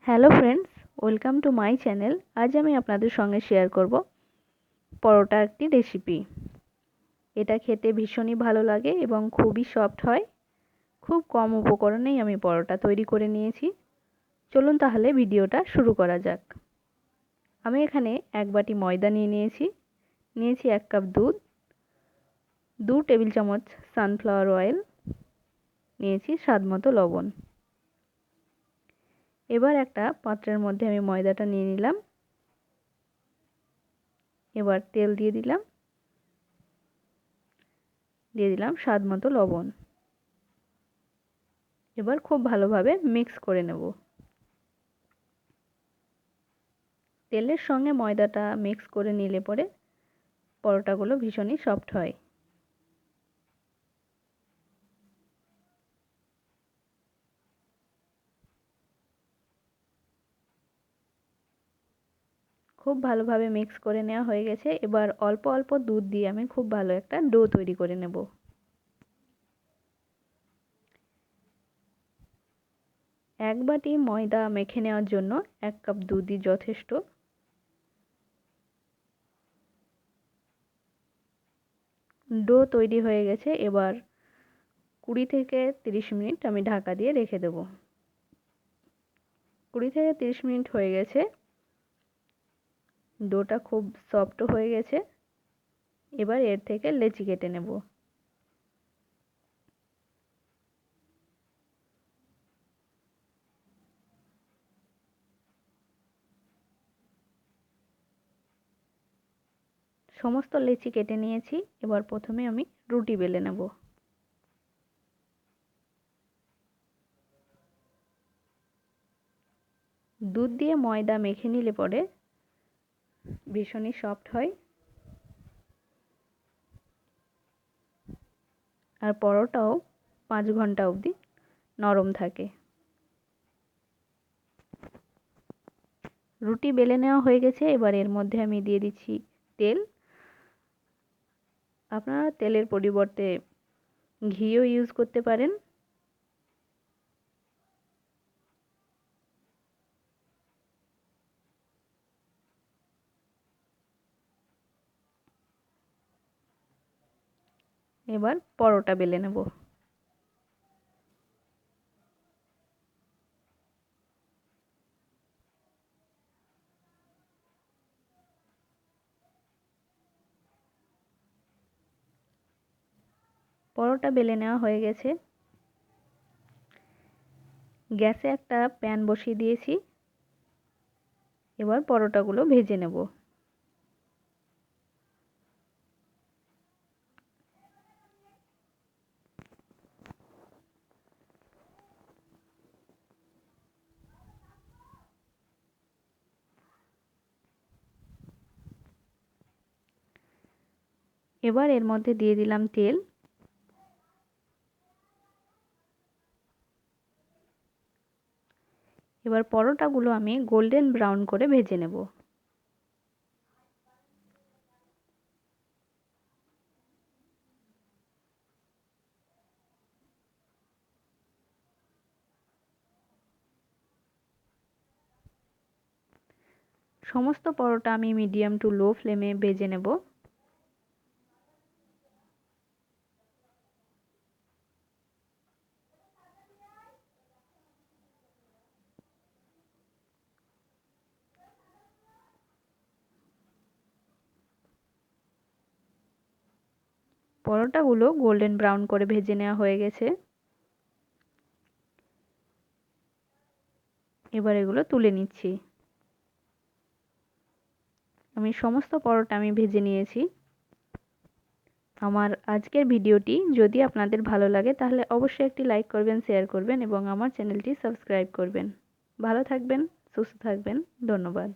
Hello friends, welcome to my channel. আজ আমি আপনাদের সঙ্গে শেয়ার করব পরোটা একটি রেসিপি। এটা খেতে ভীষণই ভালো লাগে এবং খুবই সফট হয়। খুব কম উপকরণেই আমি পরোটা তৈরি করে নিয়েছি। চলুন তাহলে ভিডিওটা শুরু করা যাক। আমি এখানে 1 বাটি ময়দা নিয়েছি 1 কাপ দুধ, 2 টেবিল চামচ সানফ্লাওয়ার অয়েল, নিয়েছি স্বাদমতো লবণ। এবার একটা পাত্রের মধ্যে আমি ময়দাটা নিয়ে নিলাম। এবার তেল দিয়ে দিলাম স্বাদমতো লবণ। এবার খুব ভালোভাবে মিক্স করে নেব। তেলের সঙ্গে ময়দাটা মিক্স করে নিলে পরে পরোটাগুলো ভীষণই সফট হয়। খুব ভালোভাবে মিক্স করে নেওয়া হয়ে গেছে। এবার অল্প অল্প দুধ দিয়ে আমি খুব ভালো একটা ডো তৈরি করে নেব। এক বাটি ময়দা মেখে নেওয়ার জন্য 1 কাপ দুধই যথেষ্ট। ডো তৈরি হয়ে গেছে। এবার 20 থেকে 30 মিনিট আমি ঢাকা দিয়ে রেখে দেব। 20 থেকে 30 মিনিট হয়ে গেছে। ডোটা খুব সফট হয়ে গেছে। এবার এর থেকে লেচি কেটে নেব। সমস্ত লেচি কেটে নিয়েছি। এবার প্রথমে আমি রুটি বেলে নেব। দুধ দিয়ে ময়দা মেখে নিলে পরে ভীষণই সফট হয় আর পরোটাও 5 ঘন্টা অবধি নরম থাকে। রুটি বেলে নেওয়া হয়ে গেছে। এবার এর মধ্যে আমি দিয়ে দিচ্ছি তেল। আপনারা তেলের পরিবর্তে ঘিও ইউজ করতে পারেন। এবার পরোটা বেলে নেব। পরোটা বেলে নেওয়া হয়ে গেছে। গ্যাসে একটা প্যান বসিয়ে দিয়েছি। এবার পরোটাগুলো ভেজে নেব। এবার এর মধ্যে দিয়ে দিলাম তেল। এবার পরোটাগুলো আমি গোল্ডেন ব্রাউন করে ভেজে নেব। সমস্ত পরোটা আমি মিডিয়াম টু লো ফ্লেমে ভেজে নেব। পরোটাগুলো গোল্ডেন ব্রাউন করে ভেজে নেওয়া হয়ে গেছে। এবার এগুলো তুলে নিচ্ছি। আমি সমস্ত পরোটা ভেজে নিয়েছি। আমার আজকের ভিডিওটি যদি আপনাদের ভালো লাগে তাহলে অবশ্যই একটি লাইক করবেন, শেয়ার করবেন এবং আমার চ্যানেলটি সাবস্ক্রাইব করবেন। ভালো থাকবেন, সুস্থ থাকবেন। ধন্যবাদ।